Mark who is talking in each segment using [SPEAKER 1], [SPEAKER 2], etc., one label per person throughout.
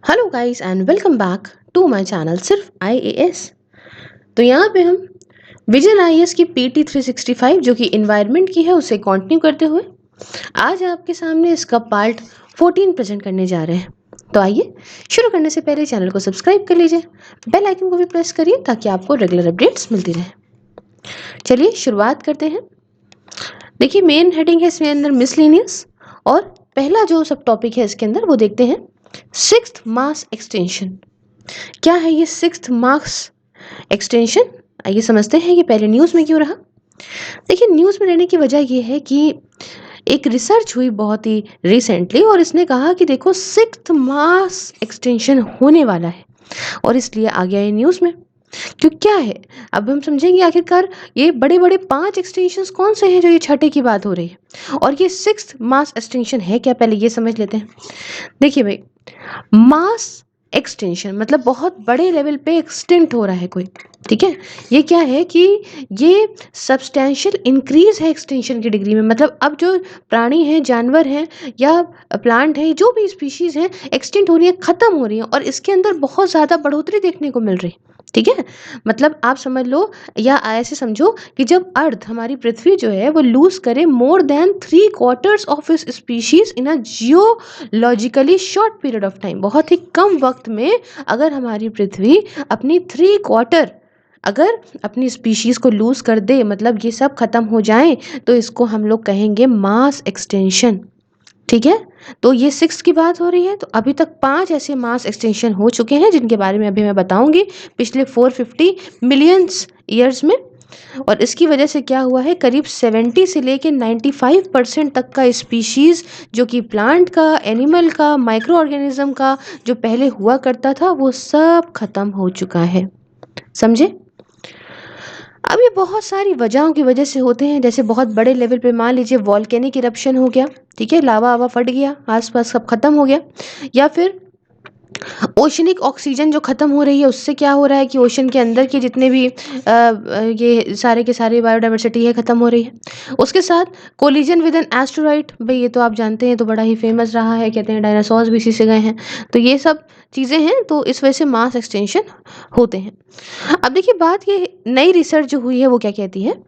[SPEAKER 1] Hello guys and welcome back to my channel Sirf IAS. तो यहाँ पे हम विजन आईएएस की पीटी 365 जो कि इन्वायरमेंट की है उसे कंटिन्यू करते हुए आज आपके सामने इसका पार्ट 14 प्रेजेंट करने जा रहे हैं। तो आइए शुरू करने से पहले चैनल को सब्सक्राइब कर लीजिए, बेल आइकन को भी प्रेस करिए ताकि आपको रेगुलर अपडेट्स मिलती रहे। चलिए शुरुआत करते हैं। देखिए मेन हेडिंग है इसमें अंदर मिसलेनियस और पहला जो सब टॉपिक है इसके अंदर वो देखते हैं सिक्स्थ मास एक्सटेंशन। क्या है ये सिक्स्थ मास एक्सटेंशन? आइए समझते हैं ये पहले न्यूज़ में क्यों रहा। देखिए न्यूज़ में रहने की वजह ये है कि एक रिसर्च हुई बहुत ही रिसेंटली और इसने कहा कि देखो सिक्स्थ मास एक्सटेंशन होने वाला है और इसलिए आ गया ये न्यूज़ में। क्यों क्या है अब हम समझेंगे आखिरकार ये बड़े बड़े 5 एक्सटेंशंस कौन से हैं जो ये छठे की बात हो रही है और ये सिक्स्थ मास एक्सटेंशन है क्या, पहले ये समझ लेते हैं। देखिए भाई, मास एक्सटेंशन मतलब बहुत बड़े लेवल पे एक्सटेंट हो रहा है कोई, ठीक है। ये क्या है कि ये सब्सटेंशियल इंक्रीज है एक्सटेंशन की डिग्री में, मतलब अब जो प्राणी हैं, जानवर हैं या प्लांट है, जो भी स्पीशीज हैं एक्सटेंट हो रही है, खत्म हो रही है और इसके अंदर बहुत ज़्यादा बढ़ोतरी देखने को मिल रही है, ठीक है। मतलब आप समझ लो या ऐसे समझो कि जब अर्थ हमारी पृथ्वी जो है वो लूज करे मोर देन 3/4 ऑफ इस species in a geologically short period of time, बहुत ही कम वक्त में अगर हमारी पृथ्वी अपनी 3/4 अगर अपनी स्पीशीज को लूज कर दे, मतलब ये सब खत्म हो जाए, तो इसको हम लोग कहेंगे मास एक्सटेंशन, ठीक है। तो ये सिक्स की बात हो रही है। तो अभी तक 5 ऐसे मास एक्सटेंशन हो चुके हैं जिनके बारे में अभी मैं बताऊंगी पिछले 450 मिलियंस ईयर्स में। और इसकी वजह से क्या हुआ है, करीब 70 से लेके 95% तक का स्पीशीज जो कि प्लांट का, एनिमल का, माइक्रो ऑर्गेनिज्म का जो पहले हुआ करता था वो सब खत्म हो चुका है, समझे। अब ये बहुत सारी वजहों की वजह से होते हैं, जैसे बहुत बड़े लेवल पे मान लीजिए वॉल्केनिक इरप्शन हो गया, ठीक है, लावा आवा फट गया, आसपास सब खत्म हो गया, या फिर ओशनिक ऑक्सीजन जो खत्म हो रही है उससे क्या हो रहा है कि ओशन के अंदर के जितने भी ये सारे के सारे बायोडाइवर्सिटी है खत्म हो रही है। उसके साथ कोलिजन विद एन एस्टेरॉइड, भाई ये तो आप जानते हैं, तो बड़ा ही फेमस रहा है, कहते हैं डायनासोर्स भी इसी से गए हैं। तो ये सब चीज़ें हैं, तो इस वजह से मास एक्सटेंशन होते हैं। अब देखिए बात ये नई रिसर्च जो हुई है वो क्या कहती है।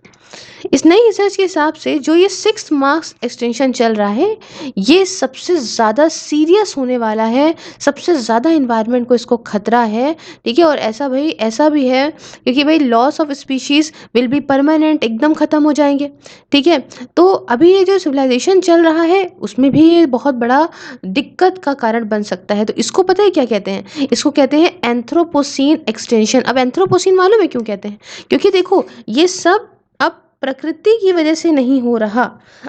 [SPEAKER 1] इस नई रिसर्च के हिसाब से जो ये सिक्स मार्क्स एक्सटेंशन चल रहा है ये सबसे ज़्यादा सीरियस होने वाला है, सबसे ज़्यादा इन्वायरमेंट को इसको खतरा है, ठीक है। और ऐसा भाई ऐसा भी है क्योंकि भाई loss of species will be permanent, एकदम ख़त्म हो जाएंगे, ठीक है। तो अभी ये जो सिविलाइजेशन चल रहा है उसमें भी ये बहुत बड़ा दिक्कत का कारण बन सकता है। तो इसको पता है क्या कहते हैं, इसको कहते हैं एंथ्रोपोसीन एक्सटेंशन। अब एंथ्रोपोसीन मालूम है क्यों कहते हैं, क्योंकि देखो ये सब अब प्रकृति की वजह से नहीं हो रहा,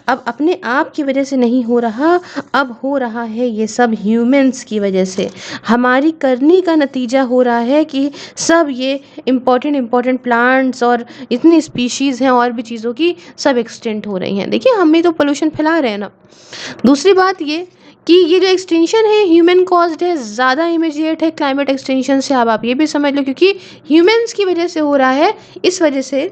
[SPEAKER 1] अब अपने आप की वजह से नहीं हो रहा, अब हो रहा है ये सब ह्यूमंस की वजह से, हमारी करनी का नतीजा हो रहा है कि सब ये इम्पोर्टेंट इम्पोर्टेंट प्लांट्स और इतनी स्पीशीज़ हैं और भी चीज़ों की सब एक्सटेंट हो रही हैं। देखिए हम भी तो पोल्यूशन फैला रहे हैं ना। दूसरी बात ये कि ये जो एक्सटेंशन है ह्यूमन कॉज्ड है, ज़्यादा इमीडिएट है क्लाइमेट एक्सटेंशन से, अब आप ये भी समझ लो क्योंकि ह्यूमंस की वजह से हो रहा है, इस वजह से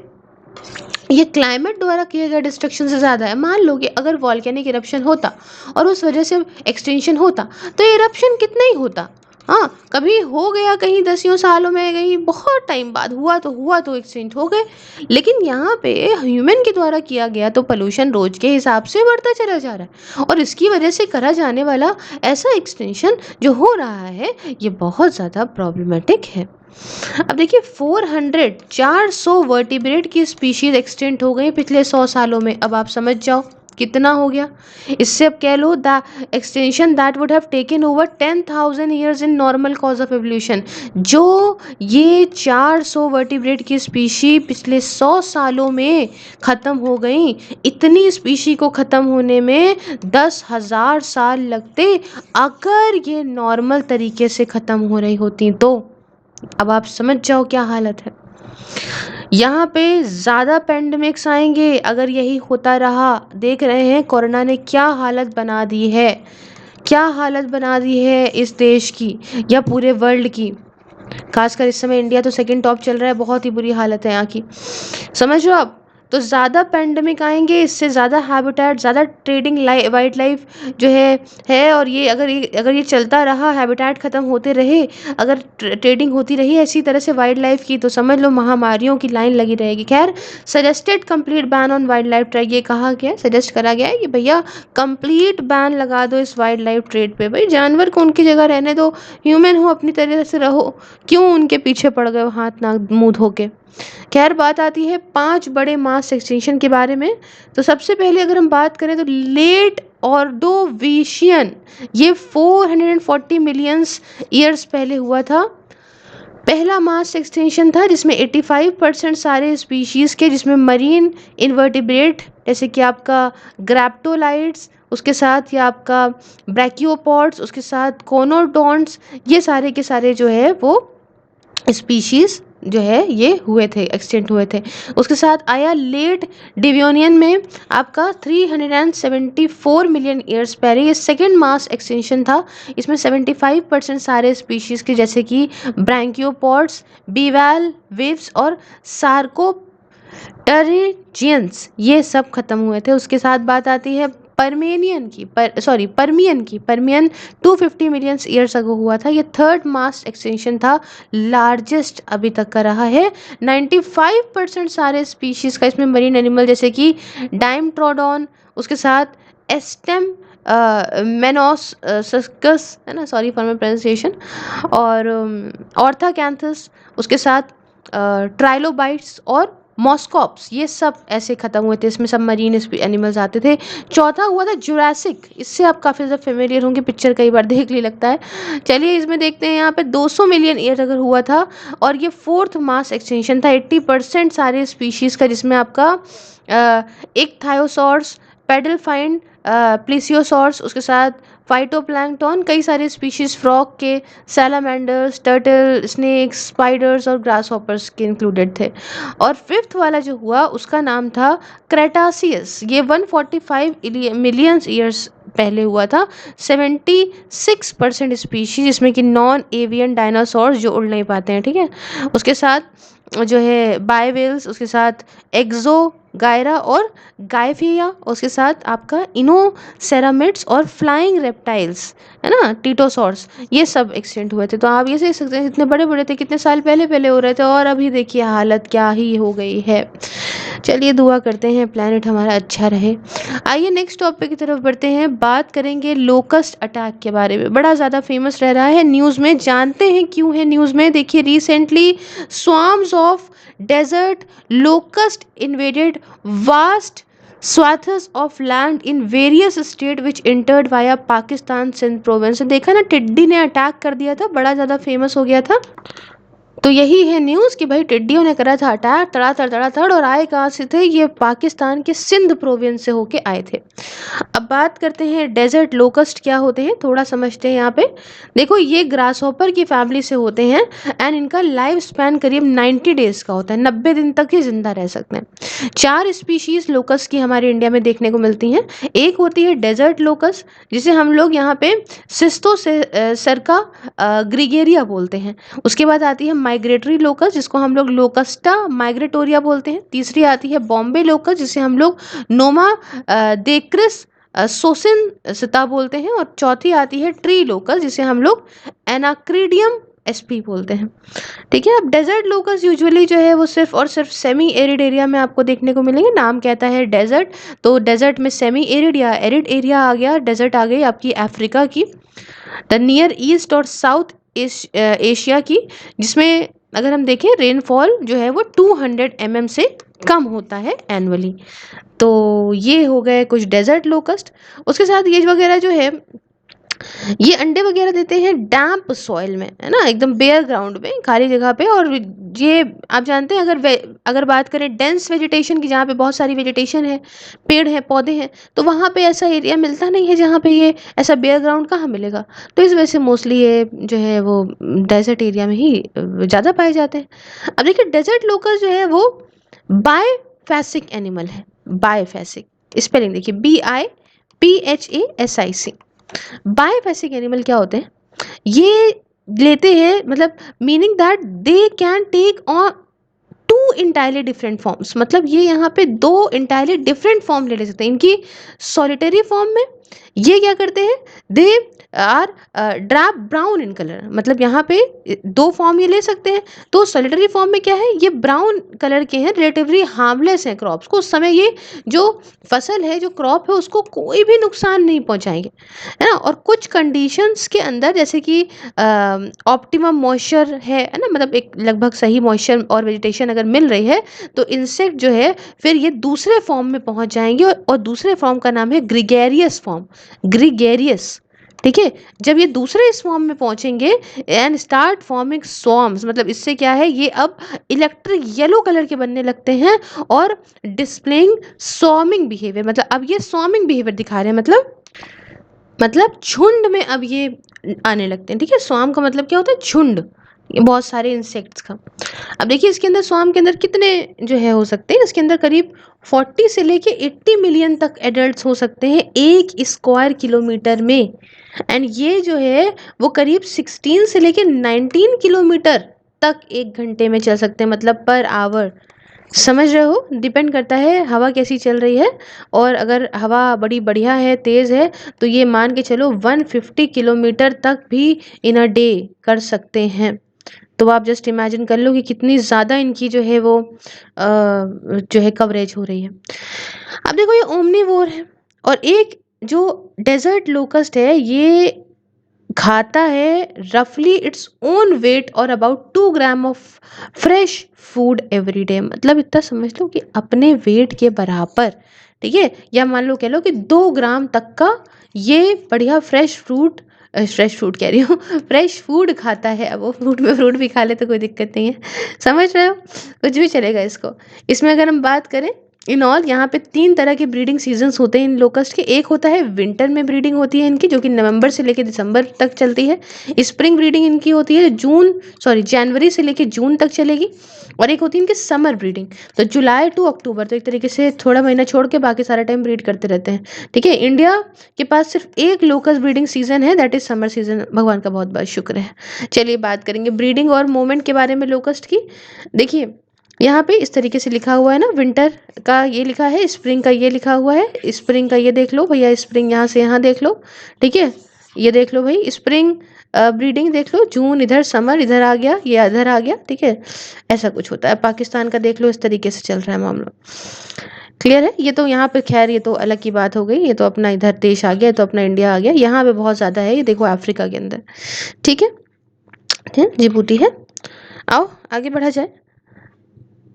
[SPEAKER 1] ये क्लाइमेट द्वारा किए गए डिस्ट्रक्शन से ज़्यादा है। मान लो कि अगर वॉल्केनिक इरप्शन होता और उस वजह से एक्सटेंशन होता तो इरप्शन कितना ही होता, हाँ कभी हो गया कहीं दसियों सालों में, कहीं बहुत टाइम बाद हुआ तो एक्सटेंट हो गए। लेकिन यहाँ पे ह्यूमन के द्वारा किया गया तो पोल्यूशन रोज के हिसाब से बढ़ता चला जा रहा है और इसकी वजह से करा जाने वाला ऐसा एक्सटेंशन जो हो रहा है ये बहुत ज़्यादा प्रॉब्लमेटिक है। अब देखिए 400 वर्टिब्रेट की स्पीशीज एक्सटेंट हो गई पिछले 100 सालों में। अब आप समझ जाओ कितना हो गया। इससे अब कह लो the extension that would have taken over 10,000 years in normal course of evolution, जो ये 400 वर्टिब्रेट की स्पीशी पिछले 100 सालों में ख़त्म हो गई, इतनी स्पीशी को ख़त्म होने में 10,000 साल लगते अगर ये नॉर्मल तरीके से ख़त्म हो रही होती तो। अब आप समझ जाओ क्या हालत है। यहाँ पे ज़्यादा पेंडेमिक्स आएंगे अगर यही होता रहा। देख रहे हैं कोरोना ने क्या हालत बना दी है, क्या हालत बना दी है इस देश की या पूरे वर्ल्ड की। खासकर इस समय इंडिया तो सेकंड टॉप चल रहा है, बहुत ही बुरी हालत है यहाँ की, समझ लो आप। तो ज़्यादा पैंडेमिक आएंगे, इससे ज़्यादा हैबिटेट, ज़्यादा ट्रेडिंग वाइल्ड लाइफ जो है। और ये अगर ये चलता रहा, हैबिटेट ख़त्म होते रहे, अगर ट्रेडिंग होती रही ऐसी तरह से वाइल्ड लाइफ की, तो समझ लो महामारियों की लाइन लगी रहेगी। खैर, suggested complete ban on wild life trade, ये कहा गया, सजेस्ट करा गया है कि भैया कंप्लीट बैन लगा दो इस वाइल्ड लाइफ ट्रेड पे। भाई जानवर को उनकी जगह रहने दो, ह्यूमन हो अपनी तरह से रहो, क्यों उनके पीछे पड़ गए हो हाथ नाक मुंह धो के। खैर, बात आती है 5 बड़े मास एक्सटिंक्शन के बारे में। तो सबसे पहले अगर हम बात करें तो लेट ऑर्डोविशियन, ये 440 मिलियंस ईयर्स पहले हुआ था। पहला मास एक्सटिंक्शन था जिसमें 85% सारे स्पीशीज़ के, जिसमें मरीन इन्वर्टिब्रेट जैसे कि आपका ग्रैप्टोलाइड्स, उसके साथ या आपका ब्रैकियोपॉड्स, उसके साथ कोनोडोंट्स, ये सारे के सारे जो है वो स्पीशीज़ जो है ये हुए थे, एक्सटिंक्ट हुए थे। उसके साथ आया लेट डिवियोनियन में आपका 374 मिलियन ईयर्स पहले, ये सेकेंड मास एक्सटिंक्शन था। इसमें 75% सारे स्पीशीज़ के जैसे कि ब्रैंकियोपॉड्स, बीवैल वेव्स और सार्कोप्टेरिजियंस, ये सब खत्म हुए थे। उसके साथ बात आती है परमियन 250 मिलियन ईयर्स अगो हुआ था। ये थर्ड मास एक्सटिंक्शन था, लार्जेस्ट अभी तक का रहा है। 95% सारे स्पीशीज का इसमें मरीन एनिमल जैसे कि डाइमट्रोडॉन, उसके साथ एस्टेम मेनोसस्कस, है ना, सॉरी फॉर माई प्रोनाउंसिएशन, और ऑर्थाकैंथस, उसके साथ ट्राइलोबाइट्स और मॉस्कॉप्स, ये सब ऐसे खत्म हुए थे। इसमें सब मरीन एनिमल्स आते थे। चौथा हुआ था जुरासिक, इससे आप काफ़ी ज़्यादा फेमिलियर होंगे, पिक्चर कई बार देख ली लगता है। चलिए इसमें देखते हैं, यहाँ पे 200 मिलियन ईयर अगर हुआ था, और ये फोर्थ मास एक्सटिंक्शन था। 80% सारे स्पीशीज़ का, जिसमें आपका एक थायोसॉर्स, पेडलफाइन, प्लीसियोसॉर्स, उसके साथ फाइटोप्लैंक्टन, कई सारे स्पीशीज फ्रॉग के, सैलामेंडर्स, टर्टल, स्नेक्स, स्पाइडर्स और ग्रासहॉपर्स के इंक्लूडेड थे। और फिफ्थ वाला जो हुआ उसका नाम था क्रेटासियस, ये 145 मिलियन ईयर्स पहले हुआ था। 76% स्पीशीज, जिसमें कि नॉन एवियन डायनासोर्स जो उड़ नहीं पाते हैं, ठीक है, उसके साथ जो है बायवेल्स, उसके साथ एक्सो गायरा और गायफिया, उसके साथ आपका इनोसेरामिड्स और फ्लाइंग रेप्टाइल्स, है ना, टीटोसॉर्स, ये सब एक्सटेंट हुए थे। तो आप ये देख सकते हैं कितने बड़े बड़े थे, कितने साल पहले पहले हो रहे थे, और अभी देखिए हालत क्या ही हो गई है। चलिए दुआ करते हैं प्लैनेट हमारा अच्छा रहे। आइए नेक्स्ट टॉपिक की तरफ बढ़ते हैं, बात करेंगे लोकस्ट अटैक के बारे में। बड़ा ज़्यादा फेमस रह रहा है न्यूज़ में, जानते हैं क्यों है न्यूज़ में। देखिए, recently swarms of desert locust invaded vast swaths of land in various states which entered via Pakistan Sindh province. देखा ना, टिड्डी ने अटैक कर दिया था, बड़ा ज़्यादा फेमस हो गया था। तो यही है न्यूज़ कि भाई टिड्डियों ने करा था अटैक, तड़ातड़, और आए कहाँ से थे, ये पाकिस्तान के सिंध प्रोविंस से होके आए थे। अब बात करते हैं डेजर्ट लोकस्ट क्या होते हैं, थोड़ा समझते हैं यहाँ पे। देखो, ये ग्रासहॉपर की फैमिली से होते हैं, एंड इनका लाइफ स्पैन करीब 90 डेज का होता है, 90 दिन तक ही जिंदा रह सकते हैं। 4 स्पीशीज लोकस्ट की हमारे इंडिया में देखने को मिलती हैं। एक होती है डेजर्ट लोकस्ट, जिसे हम लोग यहाँ पे सिस्तो से सरका ग्रिगेरिया बोलते हैं। उसके बाद आती है माइग्रेटरी लोकस्ट, जिसको हम लोग लोकस्टा माइग्रेटोरिया बोलते हैं। तीसरी आती है बॉम्बे लोकस्ट, जिसे हम लोग नोमा देक्रिस सोसिन सिता बोलते हैं। और चौथी आती है ट्री लोकस्ट, जिसे हम लोग एनाक्रीडियम एसपी बोलते हैं। ठीक है, अब डेजर्ट लोकस्ट यूजुअली जो है वो सिर्फ और सिर्फ सेमी एरिड एरिया में आपको देखने को मिलेंगे। नाम कहता है डेजर्ट, तो डेजर्ट में सेमी एरिड या एरिड एरिया आ गया, डेजर्ट आ गई आपकी अफ्रीका की, द नियर ईस्ट और साउथ एशिया की, जिसमें अगर हम देखें रेनफॉल जो है वो 200 mm से कम होता है एनुअली। तो ये हो गए कुछ डेजर्ट लोकस्ट। उसके साथ ये वगैरह जो है ये अंडे वगैरह देते हैं डैम्प सॉइल में, है ना, एकदम बेयर ग्राउंड में, खाली जगह पे। और ये आप जानते हैं, अगर बात करें डेंस वेजिटेशन की, जहाँ पे बहुत सारी वेजिटेशन है, पेड़ हैं, पौधे हैं, तो वहाँ पे ऐसा एरिया मिलता नहीं है जहाँ पे ये ऐसा बेयर ग्राउंड कहाँ मिलेगा। तो इस वजह से मोस्टली ये जो है वो डेजर्ट एरिया में ही ज़्यादा पाए जाते हैं। अब देखिए, डेजर्ट लोकस जो है वो बायफैसिक एनिमल है। बायफैसिक स्पेलिंग देखिए, BIPHASIC। बायफैसिक एनिमल क्या होते हैं, ये लेते हैं, मतलब meaning that they can take on 2 two entirely different forms, मतलब ये यहाँ पे दो इंटायरली डिफरेंट फॉर्म ले सकते हैं। इनकी सॉलिटरी फॉर्म में ये क्या करते हैं, they are drab brown in colour, मतलब यहाँ पे दो फॉर्म ये ले सकते हैं। तो सॉलिटरी फॉर्म में क्या है, ये ब्राउन कलर के हैं, रिलेटिवली हार्मलेस हैं क्रॉप्स को, उस समय ये जो फसल है, जो क्रॉप है, उसको कोई भी नुकसान नहीं पहुंचाएंगे, है ना। और कुछ कंडीशंस के अंदर, जैसे कि ऑप्टिमम मॉइस्चर है ना, मतलब एक लगभग सही मॉइस्चर और वेजिटेशन अगर मिल रही है, तो इंसेक्ट जो है फिर ये दूसरे फॉर्म में पहुंच जाएंगे, और दूसरे फॉर्म का नाम है ग्रीगेरियस फॉर्म, ग्रीगेरियस। ठीक है, जब ये दूसरे स्वॉर्म में पहुंचेंगे एंड स्टार्ट फॉर्मिंग स्वॉर्म्स, मतलब इससे क्या है, ये अब इलेक्ट्रिक येलो कलर के बनने लगते हैं और डिस्प्लेइंग स्वॉर्मिंग बिहेवियर, मतलब अब ये स्वॉर्मिंग बिहेवियर दिखा रहे हैं, मतलब झुंड में अब ये आने लगते हैं। ठीक है, स्वाम का मतलब क्या होता है, झुंड, ये बहुत सारे इंसेक्ट्स का। अब देखिए इसके अंदर, स्वाम के अंदर कितने जो है हो सकते हैं, इसके अंदर करीब 40 से लेके 80 मिलियन तक एडल्ट्स हो सकते हैं 1 स्क्वायर किलोमीटर में। एंड ये जो है वो करीब 16 से लेके 19 किलोमीटर तक 1 घंटे में चल सकते हैं, मतलब पर आवर। समझ रहे हो, डिपेंड करता है हवा कैसी चल रही है, और अगर हवा बड़ी बढ़िया है, तेज़ है, तो ये मान के चलो 150 किलोमीटर तक भी इन अ डे कर सकते हैं। तो आप जस्ट इमेजिन कर लो कि कितनी ज़्यादा इनकी जो है वो जो है कवरेज हो रही है। अब देखो ये ओमनीवोर है, और एक जो डेजर्ट लोकस्ट है, ये खाता है रफली इट्स ओन वेट और about 2 gram of fresh food every day, मतलब इतना समझ लो कि अपने वेट के बराबर। ठीक है, या मान लो, कह लो कि 2 ग्राम तक का ये बढ़िया फ्रेश फ्रूट कह रही हूँ फ्रेश फूड खाता है। अब वो फ्रूट में फ्रूट भी खा ले तो कोई दिक्कत नहीं है, समझ रहे हो, कुछ भी चलेगा इसको। इसमें अगर हम बात करें, इन ऑल यहाँ पे 3 तरह के ब्रीडिंग सीजन्स होते हैं इन लोकस्ट के। एक होता है विंटर में ब्रीडिंग होती है इनकी, जो कि नवंबर से लेकर दिसंबर तक चलती है। स्प्रिंग ब्रीडिंग इनकी होती है जनवरी से लेकर जून तक चलेगी। और एक होती है इनकी समर ब्रीडिंग, तो जुलाई टू अक्टूबर, तो एक तरीके से थोड़ा महीना छोड़ के बाकी सारा टाइम ब्रीड करते रहते हैं। ठीक है, इंडिया के पास सिर्फ एक लोकस्ट ब्रीडिंग सीजन है, दैट इज समर सीजन, भगवान का बहुत बहुत शुक्र है। चलिए बात करेंगे ब्रीडिंग और मूवमेंट के बारे में लोकस्ट की। देखिए यहाँ पे इस तरीके से लिखा हुआ है ना, विंटर का ये लिखा है, स्प्रिंग का ये लिखा हुआ है, स्प्रिंग का ये देख लो भैया, स्प्रिंग यहाँ से यहाँ देख लो। ठीक है, ये देख लो भाई, स्प्रिंग ब्रीडिंग देख लो, जून इधर, समर इधर आ गया, ये इधर आ गया। ठीक है, ऐसा कुछ होता है। पाकिस्तान का देख लो, इस तरीके से चल रहा है मामला। क्लियर है, ये तो यहाँ पे खैर ये तो अलग की बात हो गई, ये तो अपना इधर देश आ गया, तो अपना इंडिया आ गया, यहाँ पे बहुत ज़्यादा है, ये देखो अफ्रीका के अंदर। ठीक है, जिबूती है। आओ आगे बढ़ा जाए।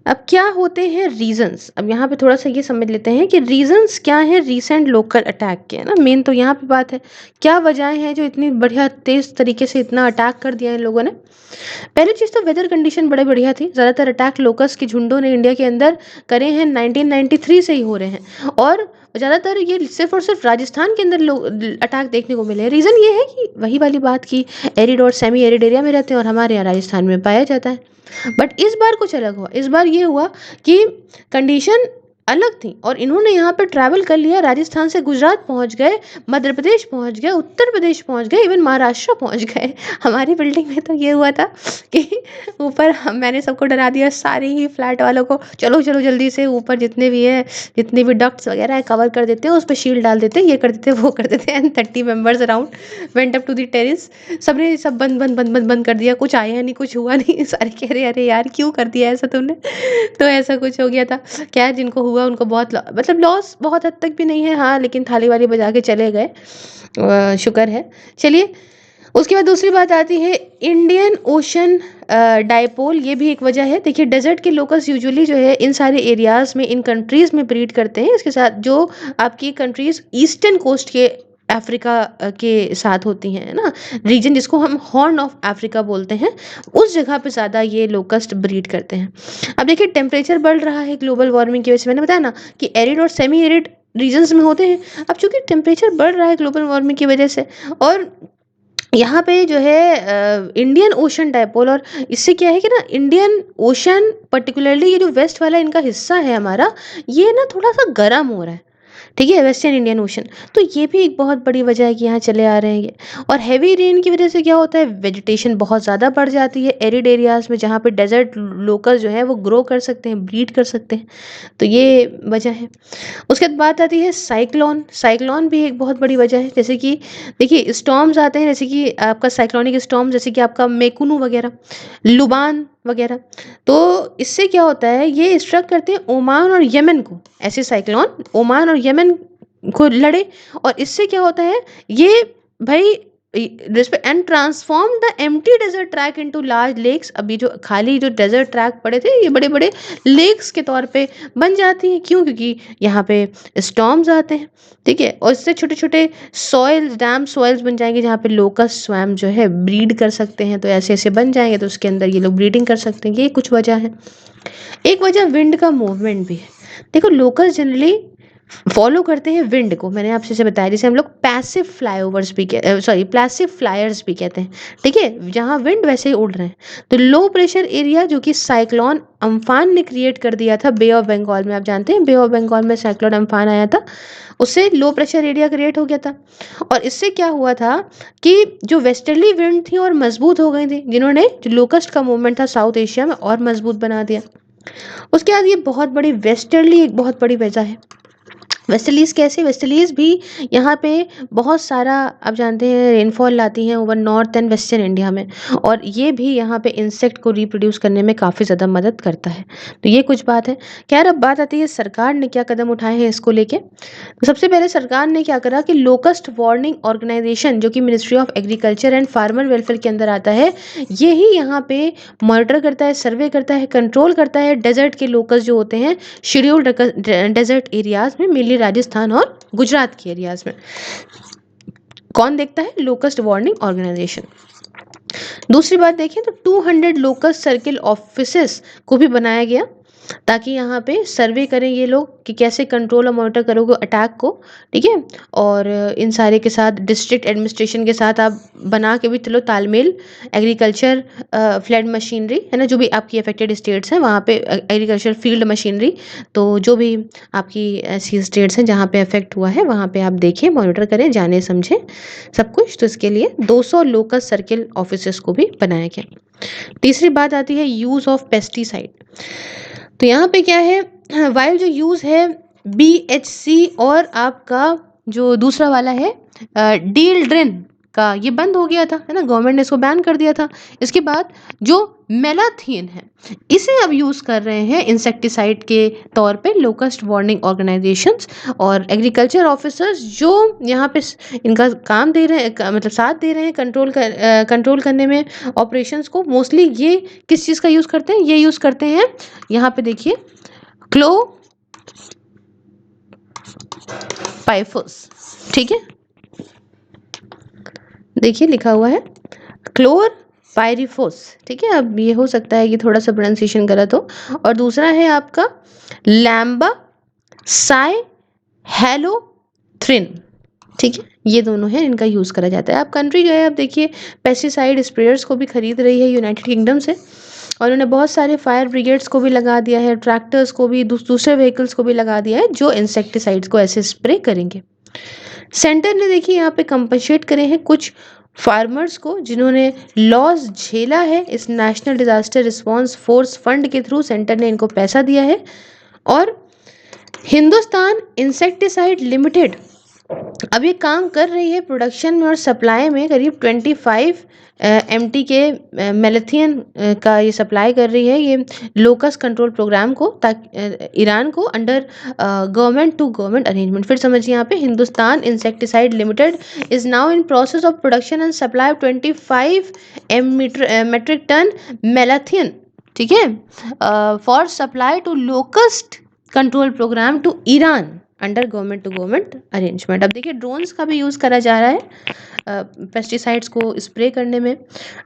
[SPEAKER 1] अब क्या होते हैं रीजंस, अब यहाँ पे थोड़ा सा ये समझ लेते हैं कि रीजंस क्या है रीसेंट लोकल अटैक के, है ना। मेन तो यहाँ पे बात है, क्या वजहें हैं जो इतनी बढ़िया तेज तरीके से इतना अटैक कर दिया इन लोगों ने। पहली चीज़ तो वेदर कंडीशन बड़े बढ़िया थी। ज़्यादातर अटैक लोकस के झुंडों ने इंडिया के अंदर करे हैं 1993 से ही हो रहे हैं, और ज़्यादातर ये सिर्फ और सिर्फ राजस्थान के अंदर लोग अटैक देखने को मिले हैं। रीज़न ये है कि वही वाली बात की एरिड और सेमी एरिड एरिया में रहते हैं, और हमारे यहाँ राजस्थान में पाया जाता है। बट इस बार कुछ अलग हुआ, इस बार ये हुआ कि कंडीशन अलग थी, और इन्होंने यहाँ पे ट्रैवल कर लिया, राजस्थान से गुजरात पहुँच गए, मध्य प्रदेश पहुँच गए, उत्तर प्रदेश पहुँच गए, इवन महाराष्ट्र पहुँच गए। हमारी बिल्डिंग में तो ये हुआ था कि ऊपर मैंने सबको डरा दिया, सारे ही फ्लैट वालों को, चलो चलो जल्दी से ऊपर जितने भी है, जितने भी डक्ट्स वगैरह है कवर कर देते हैं, उस पर शील्ड डाल देते हैं, ये कर देते हैं, वो कर देते हैं। And 30 members around went up to the terrace, सबने सब बंद बंद बंद बंद बंद कर दिया, कुछ आया नहीं, कुछ हुआ नहीं। सारे कह रहे अरे यार क्यों कर दिया ऐसा तुमने। तो ऐसा कुछ हो गया था। क्या जिनको हुआ उनको बहुत मतलब लॉस बहुत हद तक भी नहीं है, हाँ, लेकिन थाली वाली बजा के चले गए, शुक्र है। चलिए उसके बाद दूसरी बात आती है इंडियन ओशन डायपोल, ये भी एक वजह है। देखिए डेजर्ट के लोकल्स यूजुअली जो है इन सारे एरियाज़ में, इन कंट्रीज़ में ब्रीड करते हैं। इसके साथ जो आपकी कंट्रीज़ ईस्टर्न कोस्ट के अफ्रीका के साथ होती हैं ना, रीजन जिसको हम हॉर्न ऑफ अफ्रीका बोलते हैं, उस जगह पे ज़्यादा ये लोकस्ट ब्रीड करते हैं। अब देखिए टेम्परेचर बढ़ रहा है ग्लोबल वार्मिंग की वजह से, मैंने बताया ना कि एरिड और सेमी एरिड रीजन्स में होते हैं। अब चूंकि टेम्परेचर बढ़ रहा है ग्लोबल वार्मिंग की वजह से, और यहाँ पे जो है इंडियन ओशन डायपोल, और इससे क्या है कि ना इंडियन ओशन पर्टिकुलरली ये जो वेस्ट वाला इनका हिस्सा है हमारा, ये ना थोड़ा सा गर्म हो रहा है। ठीक है, वेस्टर्न इंडियन ओशन। तो ये भी एक बहुत बड़ी वजह है कि यहाँ चले आ रहे हैं ये। और हैवी रेन की वजह से क्या होता है, वेजिटेशन बहुत ज़्यादा बढ़ जाती है एरिड एरियाज़ में, जहाँ पे डेजर्ट लोकल जो है वो ग्रो कर सकते हैं, ब्रीड कर सकते हैं। तो ये वजह है। उसके बाद बात आती है साइक्लोन। साइक्लोन भी एक बहुत बड़ी वजह है। जैसे कि देखिए स्टॉर्म्स आते हैं, जैसे कि आपका साइक्लोनिक स्टॉर्म, जैसे कि आपका मेकुनु वगैरह, लुबान वगैरह। तो इससे क्या होता है, ये स्ट्रक करते हैं ओमान और यमन को। ऐसे साइक्लोन ओमान और यमन को लड़े, और इससे क्या होता है, ये भाई and transform the empty desert track into large lakes. अभी जो खाली जो डेजर्ट ट्रैक पड़े थे, ये बड़े बड़े लेक्स के तौर पे बन जाती हैं। क्यों? क्योंकि यहाँ पे स्टॉर्म्स आते हैं, ठीक है। और इससे छोटे छोटे सॉइल्स, डैम सॉइल्स बन जाएंगे, जहाँ पे लोकस्ट स्वैम जो है ब्रीड कर सकते हैं। तो ऐसे ऐसे बन जाएंगे, तो उसके अंदर ये लोग ब्रीडिंग कर सकते हैं। ये कुछ वजह है। एक वजह विंड का मूवमेंट भी है। देखो लोकल्स जनरली फॉलो करते हैं विंड को। मैंने आपसे जैसे बताया, जैसे हम लोग पैसिव फ्लाईओवर्स भी पैसिव फ्लायर्स भी कहते हैं, ठीक है, जहाँ विंड वैसे ही उड़ रहे हैं। तो लो प्रेशर एरिया जो कि साइक्लोन अम्फान ने क्रिएट कर दिया था बे ऑफ बंगाल में, आप जानते हैं बे ऑफ बंगाल में साइक्लोन अम्फान आया था, उससे लो प्रेशर एरिया क्रिएट हो गया था। और इससे क्या हुआ था कि जो वेस्टर्ली विंड थी और मजबूत हो गई थी, जिन्होंने जो लोकस्ट का मूवमेंट था साउथ एशिया में और मजबूत बना दिया। उसके बाद ये बहुत बड़ी वेस्टर्ली एक बहुत बड़ी वजह है। वेस्टर्लीज कैसे? वेस्टर्लीज भी यहाँ पे बहुत सारा, आप जानते हैं, रेनफॉल लाती हैं over north and western India में, और ये भी यहाँ पे इंसेक्ट को रिप्रोड्यूस करने में काफ़ी ज़्यादा मदद करता है। तो ये कुछ बात है। खैर अब बात आती है सरकार ने क्या कदम उठाए हैं इसको लेके। तो सबसे पहले सरकार ने क्या करा कि लोकस्ट वार्निंग ऑर्गेनाइजेशन, जो कि ministry of agriculture and farmer welfare के अंदर आता है, ये ही यहाँ पे मॉनिटर करता है, सर्वे करता है, कंट्रोल करता है डेजर्ट के लोकल्स जो होते हैं शेड्यूल्ड डेजर्ट एरियाज में, मेनली राजस्थान और गुजरात के एरियाज में। कौन देखता है? Locust warning organization. दूसरी बात देखें तो 200 लोकस्ट सर्किल ऑफिसेस को भी बनाया गया, ताकि यहाँ पे सर्वे करें ये लोग कि कैसे कंट्रोल और मॉनिटर करोगे अटैक को, ठीक है। और इन सारे के साथ डिस्ट्रिक्ट एडमिनिस्ट्रेशन के साथ आप बना के भी चलो तालमेल। एग्रीकल्चर फ्लड मशीनरी है ना, जो भी आपकी अफेक्टेड स्टेट्स हैं वहाँ पे एग्रीकल्चर फील्ड मशीनरी, तो जो भी आपकी ऐसी स्टेट्स हैं जहाँ पे अफेक्ट हुआ है वहाँ पे आप देखें, मॉनिटर करें, जाने समझें सब कुछ। तो इसके लिए 200 लोकल सर्किल ऑफिसर्स को भी बनाया गया। तीसरी बात आती है यूज़ ऑफ पेस्टिसाइड। तो यहाँ पे क्या है, वाइल जो यूज़ है BHC और आपका जो दूसरा वाला है डील्ड्रिन का, ये बंद हो गया था, है ना, गवर्नमेंट ने इसको बैन कर दिया था। इसके बाद जो मेलाथियन है, इसे अब यूज़ कर रहे हैं इंसेक्टिसाइड के तौर पे लोकस्ट वार्निंग ऑर्गेनाइजेशंस और एग्रीकल्चर ऑफिसर्स, जो यहाँ पे इनका काम दे रहे हैं, मतलब साथ दे रहे हैं कंट्रोल करने में ऑपरेशंस को। मोस्टली ये किस चीज़ का यूज़ करते हैं? ये यूज़ करते हैं, यहाँ पे देखिए, क्लोपाइफोस, ठीक है, देखिए लिखा हुआ है क्लोरपाइरिफोस, ठीक है। अब ये हो सकता है कि थोड़ा सा प्रोनाउंसिएशन गलत हो। और दूसरा है आपका लैम्बा साई हेलोथ्रिन, ठीक है। ये दोनों हैं, इनका यूज़ करा जाता है। अब कंट्री जो है, अब देखिए पेस्टिसाइड स्प्रेयर्स को भी खरीद रही है यूनाइटेड किंगडम से, और उन्होंने बहुत सारे फायर ब्रिगेड्स को भी लगा दिया है, ट्रैक्टर्स को भी, दूसरे व्हीकल्स को भी लगा दिया है जो इंसेक्टिसाइड्स को ऐसे स्प्रे करेंगे। सेंटर ने देखिए यहाँ पे कंपनसेट करे हैं कुछ फार्मर्स को जिन्होंने लॉस झेला है। इस national disaster response force fund के थ्रू सेंटर ने इनको पैसा दिया है। और हिंदुस्तान इंसेक्टिसाइड लिमिटेड अब ये काम कर रही है प्रोडक्शन में और सप्लाई में, करीब 25 MT के मेलेथियन का ये सप्लाई कर रही है, ये लोकस कंट्रोल प्रोग्राम को, ताकि ईरान को, under government to government arrangement. फिर समझिए यहाँ पे Hindustan insecticide limited is now in process of production and supply of 25 metric ton malathion, ठीक है, for supply to locust control program to Iran under government to government arrangement. अब देखिए drones का भी यूज़ करा जा रहा है पेस्टिसाइड्स को स्प्रे करने में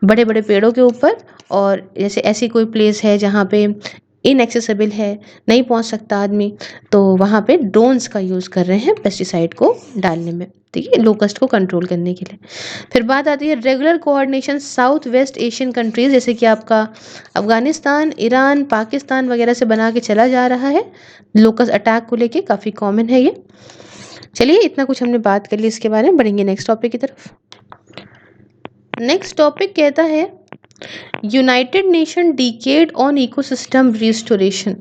[SPEAKER 1] बड़े बड़े पेड़ों के ऊपर, और जैसे ऐसी कोई प्लेस है जहाँ पे इनएक्सेसिबल है, नहीं पहुँच सकता आदमी, तो वहाँ पे ड्रोन्स का यूज़ कर रहे हैं पेस्टिसाइड को डालने में, ठीक है, लोकस्ट को कंट्रोल करने के लिए। फिर बात आती है regular coordination south west Asian countries, जैसे कि आपका अफगानिस्तान, ईरान, पाकिस्तान वगैरह से बना के चला जा रहा है। लोकस्ट अटैक को लेके काफ़ी कॉमन है ये। चलिए इतना कुछ हमने बात कर ली इसके बारे में, बढ़ेंगे नेक्स्ट टॉपिक की तरफ। नेक्स्ट टॉपिक कहता है United Nation decade on ecosystem restoration.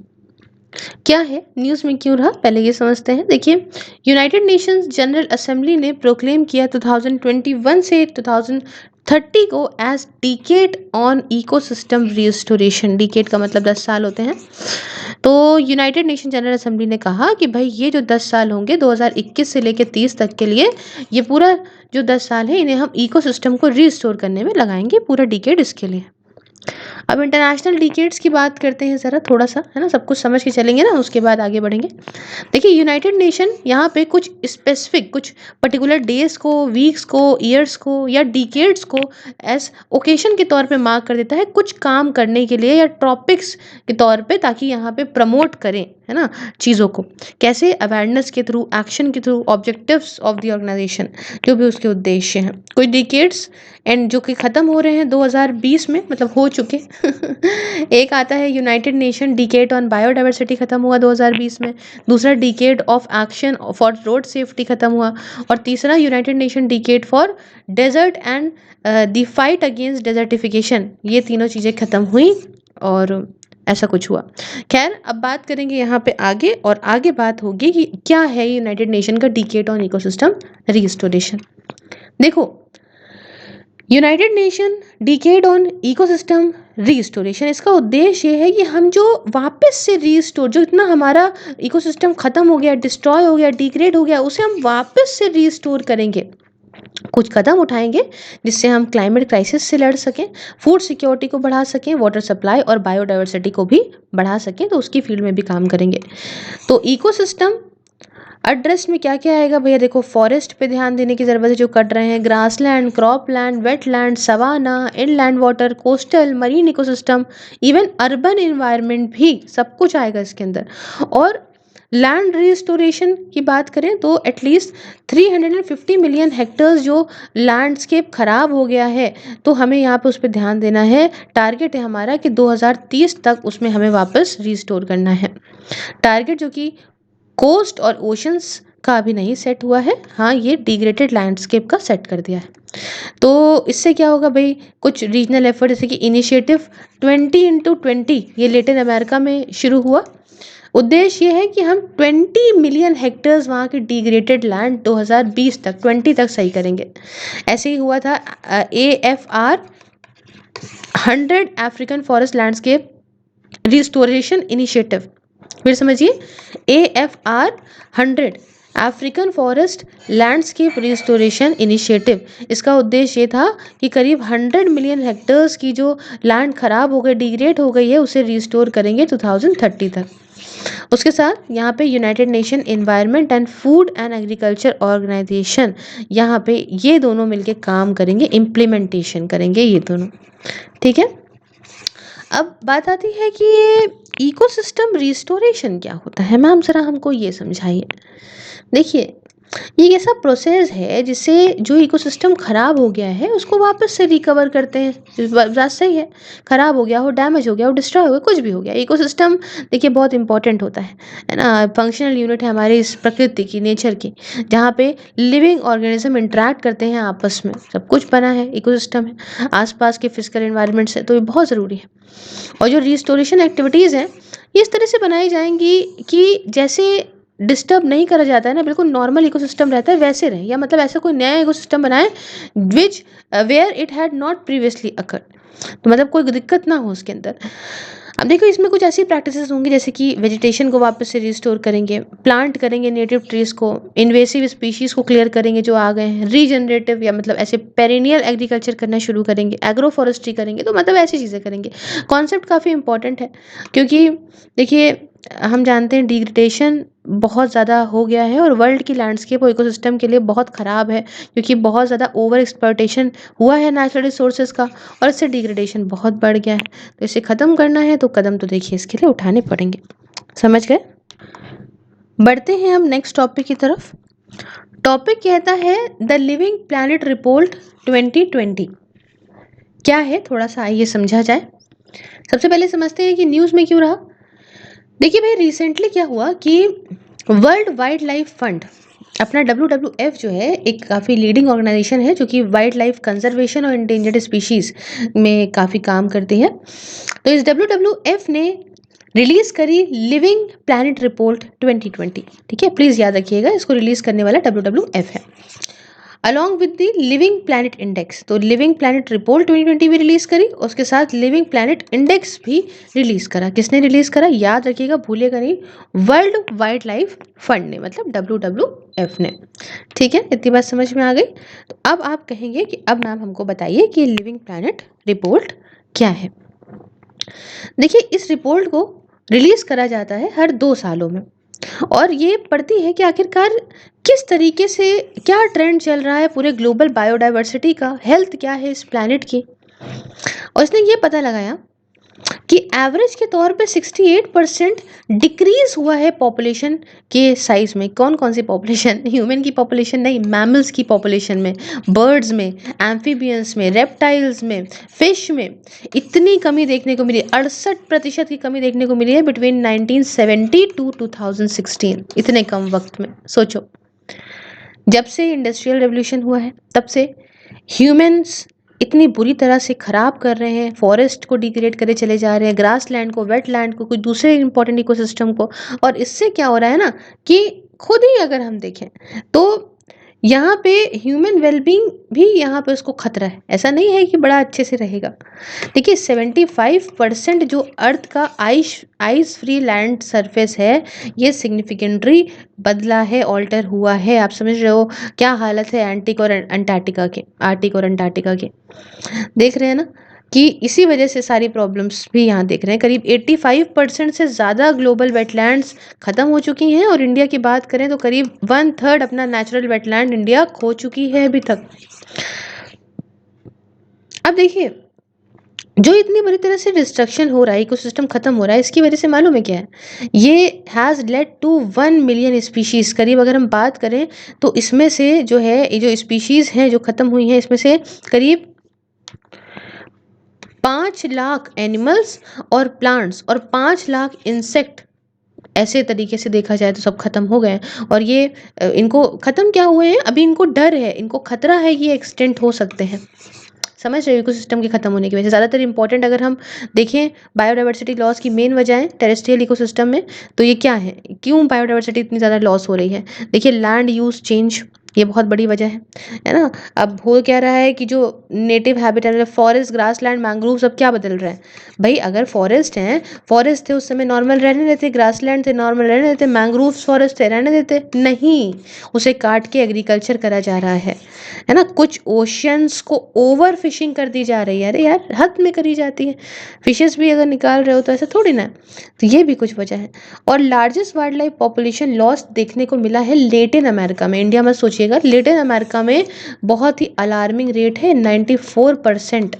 [SPEAKER 1] क्या है, न्यूज़ में क्यों रहा, पहले ये समझते हैं। देखिए, यूनाइटेड नेशंस जनरल असेंबली ने प्रोक्लेम किया 2021 से 2030 को as decade on ecosystem restoration. Decade का मतलब 10 साल होते हैं। तो यूनाइटेड नेशन जनरल असेंबली ने कहा कि भाई ये जो 10 साल होंगे 2021 से लेकर 30 तक के लिए, ये पूरा जो 10 साल है इन्हें हम इकोसिस्टम को रिस्टोर करने में लगाएंगे, पूरा डिकेड इसके लिए। अब इंटरनेशनल डिकेड्स की बात करते हैं ज़रा, थोड़ा सा है ना, सब कुछ समझ के चलेंगे ना, उसके बाद आगे बढ़ेंगे। देखिए, यूनाइटेड नेशन यहाँ पे कुछ स्पेसिफिक, कुछ पर्टिकुलर डेज को, वीक्स को, ईयर्स को या डिकेड्स को एज ओकेशन के तौर पे मार्क कर देता है कुछ काम करने के लिए या टॉपिक्स के तौर पे, ताकि यहाँ पे प्रमोट करें, है ना, चीज़ों को। कैसे? अवेयरनेस के थ्रू, एक्शन के through, objectives of the organization, जो भी उसके उद्देश्य हैं। कोई डिकेड्स एंड जो कि ख़त्म हो रहे हैं 2020 में, मतलब हो चुके एक आता है United Nation decade on biodiversity, ख़त्म हुआ 2020 में। दूसरा decade of action for road safety ख़त्म हुआ। और तीसरा United Nation decade for desert and the fight against desertification. ये तीनों चीज़ें ख़त्म हुई और ऐसा कुछ हुआ। खैर, अब बात करेंगे यहाँ पे आगे, और आगे बात होगी कि क्या है यूनाइटेड नेशन का डिकेड ऑन इकोसिस्टम रिस्टोरेशन। देखो, United Nation decade on ecosystem restoration, इसका उद्देश्य ये है कि हम जो वापस से रीस्टोर, जो इतना हमारा इकोसिस्टम ख़त्म हो गया, डिस्ट्रॉय हो गया, डिग्रेड हो गया, उसे हम वापस से रीस्टोर करेंगे। कुछ कदम उठाएंगे जिससे हम क्लाइमेट क्राइसिस से लड़ सकें, फूड सिक्योरिटी को बढ़ा सकें, वाटर सप्लाई और बायोडाइवर्सिटी को भी बढ़ा सकें, तो उसकी फील्ड में भी काम करेंगे। तो इकोसिस्टम एड्रेस में क्या क्या आएगा भैया? देखो, फॉरेस्ट पे ध्यान देने की ज़रूरत है, जो कट रहे हैं, grassland, cropland, wetland, savanna, inland water, coastal, marine ecosystem, even urban environment भी, सब कुछ आएगा इसके अंदर। और लैंड रिस्टोरेशन की बात करें तो एटलीस्ट 350 मिलियन हेक्टर्स जो लैंडस्केप खराब हो गया है, तो हमें यहाँ पे उस पर ध्यान देना है। टारगेट है हमारा कि 2030 तक उसमें हमें वापस रिस्टोर करना है। टारगेट जो कि कोस्ट और ओशंस का अभी नहीं सेट हुआ है, हाँ, ये डिग्रेडेड लैंडस्केप का सेट कर दिया है। तो इससे क्या होगा भाई? कुछ रीजनल एफर्ट, जैसे कि इनिशिएटिव 20x20, ये लेटिन अमेरिका में शुरू हुआ। उद्देश्य ये है कि हम 20 मिलियन हेक्टर्स वहाँ के डिग्रेडेड लैंड 2020 तक, 20 तक सही करेंगे। ऐसे ही हुआ था AFR 100 African forest landscape restoration initiative. फिर समझिए, AFR 100 African forest landscape restoration initiative. इसका उद्देश्य ये था कि करीब 100 मिलियन हेक्टर्स की जो लैंड खराब हो गई, डिग्रेड हो गई है, उसे रिस्टोर करेंगे 2030 तक। उसके साथ यहाँ पे United Nation environment and food and agriculture organization, यहाँ पे ये दोनों मिलके काम करेंगे, इम्प्लीमेंटेशन करेंगे ये दोनों। ठीक है, अब बात आती है कि ये इकोसिस्टम रिस्टोरेशन क्या होता है। मैम ज़रा हमको ये समझाइए। देखिए, ये एक ऐसा प्रोसेस है जिससे जो इकोसिस्टम खराब हो गया है उसको वापस से रिकवर करते हैं। बात सही है, खराब हो गया हो, डैमेज हो गया हो, डिस्ट्रॉय हो गया, कुछ भी हो गया, इकोसिस्टम देखिए बहुत इंपॉर्टेंट होता है ना। फंक्शनल यूनिट है हमारे इस प्रकृति की, नेचर की, जहाँ पे लिविंग ऑर्गेनिज्म इंटरेक्ट करते हैं आपस में, सब कुछ बना है, इकोसिस्टम है, आसपास के फिजिकल एनवायरनमेंट से, तो ये बहुत ज़रूरी है। और जो रिस्टोरेशन एक्टिविटीज़ हैं, ये इस तरह से बनाई जाएंगी कि जैसे डिस्टर्ब नहीं करा जाता है ना, बिल्कुल नॉर्मल इकोसिस्टम रहता है वैसे रहे, या मतलब ऐसा कोई नया इकोसिस्टम बनाए which where it had not previously occurred, तो मतलब कोई दिक्कत ना हो उसके अंदर। अब देखो, इसमें कुछ ऐसी प्रैक्टिसेस होंगी जैसे कि वेजिटेशन को वापस से रिस्टोर करेंगे, प्लांट करेंगे नेटिव ट्रीज को, इन्वेसिव स्पीशीज को क्लियर करेंगे जो आ गए हैं, रीजनरेटिव या मतलब ऐसे पेरिनियल एग्रीकल्चर करना शुरू करेंगे, एग्रो फॉरेस्ट्री करेंगे, तो मतलब ऐसी चीज़ें करेंगे। कॉन्सेप्ट काफ़ी इंपॉर्टेंट है, क्योंकि देखिए हम जानते हैं डिग्रेडेशन बहुत ज़्यादा हो गया है और वर्ल्ड की लैंडस्केप और इकोसिस्टम के लिए बहुत ख़राब है, क्योंकि बहुत ज़्यादा ओवर एक्सप्लॉयटेशन हुआ है नेचुरल रिसोर्सेज का, और इससे डिग्रेडेशन बहुत बढ़ गया है। तो इसे ख़त्म करना है तो कदम तो देखिए इसके लिए उठाने पड़ेंगे। समझ गए? बढ़ते हैं हम नेक्स्ट टॉपिक की तरफ। टॉपिक कहता है द लिविंग प्लैनेट रिपोर्ट 2020। क्या है, थोड़ा सा आइए समझा जाए। सबसे पहले समझते हैं कि न्यूज़ में क्यों रहा। देखिए भाई, रिसेंटली क्या हुआ कि वर्ल्ड वाइल्ड लाइफ फंड अपना WWF जो है एक काफ़ी लीडिंग ऑर्गेनाइजेशन है जो कि वाइल्ड लाइफ कंजर्वेशन और इंडेंजर्ड स्पीशीज़ में काफ़ी काम करती है। तो इस WWF ने रिलीज़ करी लिविंग प्लैनेट रिपोर्ट 2020। ठीक है, प्लीज़ याद रखिएगा, इसको रिलीज़ करने वाला WWF है। Along with the living planet index, तो लिविंग प्लैनेट रिपोर्ट 2020 भी रिलीज़ करी, उसके साथ लिविंग प्लैनेट इंडेक्स भी रिलीज़ करा। किसने रिलीज़ करा, याद रखिएगा, भूलिएगा नहीं, वर्ल्ड वाइल्ड लाइफ फंड ने, मतलब WWF ने। ठीक है, इतनी बात समझ में आ गई। तो अब आप कहेंगे कि अब मैम हमको बताइए कि लिविंग प्लैनेट रिपोर्ट क्या है। देखिए, इस रिपोर्ट को रिलीज़ करा जाता है हर 2 सालों में, और ये पढ़ती है कि आखिरकार किस तरीके से क्या ट्रेंड चल रहा है पूरे ग्लोबल बायोडायवर्सिटी का, हेल्थ क्या है इस प्लैनेट की। और इसने ये पता लगाया कि एवरेज के तौर पे 68% डिक्रीज हुआ है पॉपुलेशन के साइज में। कौन कौन सी पॉपुलेशन, ह्यूमन की पॉपुलेशन नहीं, मैमल्स की पॉपुलेशन में, बर्ड्स में, एम्फीबियंस में, रेप्टाइल्स में, फिश में इतनी कमी देखने को मिली, 68% की कमी देखने को मिली है बिटवीन 1970 टू 2016, इतने कम वक्त में। सोचो, जब से इंडस्ट्रियल रेवोल्यूशन हुआ है तब से ह्यूमंस इतनी बुरी तरह से खराब कर रहे हैं, फॉरेस्ट को डिग्रेड करे चले जा रहे हैं, ग्रास लैंड को, वेट लैंड को, कुछ दूसरे इंपॉर्टेंट इकोसिस्टम को। और इससे क्या हो रहा है ना कि खुद ही अगर हम देखें तो यहाँ पे ह्यूमन वेलबींग भी यहाँ पे उसको खतरा है। ऐसा नहीं है कि बड़ा अच्छे से रहेगा। देखिए, 75% जो अर्थ का आइस फ्री लैंड सरफेस है, ये सिग्निफिकेंटली बदला है, ऑल्टर हुआ है। आप समझ रहे हो क्या हालत है आर्टिक और अंटार्कटिका के। देख रहे हैं ना कि इसी वजह से सारी प्रॉब्लम्स भी यहाँ देख रहे हैं। करीब 85% से ज़्यादा ग्लोबल वेटलैंड्स ख़त्म हो चुकी हैं, और इंडिया की बात करें तो करीब 1/3 अपना नेचुरल वेटलैंड इंडिया खो चुकी है अभी तक। अब देखिए, जो इतनी बुरी तरह से डिस्ट्रक्शन हो रहा है, इकोसिस्टम खत्म हो रहा है, इसकी वजह से मालूम है क्या है, ये has led to 1 million species. करीब अगर हम बात करें तो इसमें से जो है, ये जो स्पीशीज़ हैं जो ख़त्म हुई हैं, इसमें से करीब 5 लाख एनिमल्स और प्लांट्स और 5 लाख इंसेक्ट, ऐसे तरीके से देखा जाए तो सब खत्म हो गए हैं। और ये इनको खत्म क्या हुए हैं, अभी इनको डर है, इनको खतरा है, ये एक्सटेंट हो सकते हैं। समझ रहे हो, इकोसिस्टम के खत्म होने की वजह से ज़्यादातर इंपॉर्टेंट अगर हम देखें बायोडाइवर्सिटी लॉस की मेन वजह है टेरेस्ट्रियल इकोसिस्टम में, तो ये क्या है, क्यों बायोडाइवर्सिटी इतनी ज़्यादा लॉस हो रही है। देखिए, लैंड यूज चेंज, ये बहुत बड़ी वजह है ना। अब हो क्या रहा है कि जो native habitat, forest, grass land, mangrove, सब क्या बदल रहे हैं भाई। अगर फॉरेस्ट हैं, फॉरेस्ट थे उस समय नॉर्मल रहने देते, ग्रास लैंड थे नॉर्मल रहने देते, मैंग्रोव फॉरेस्ट थे रहने देते, नहीं, उसे काट के एग्रीकल्चर करा जा रहा है ना। कुछ ओशियंस को ओवर फिशिंग कर दी जा रही है, अरे यार हद में करी जाती है। फिशेस भी अगर निकाल रहे हो तो ऐसा थोड़ी ना, तो ये भी कुछ वजह है। और largest wild life population loss देखने को मिला है लेटिन अमेरिका में। इंडिया में सोचिएगा, लेटिन अमेरिका में बहुत ही अलार्मिंग रेट है, 94%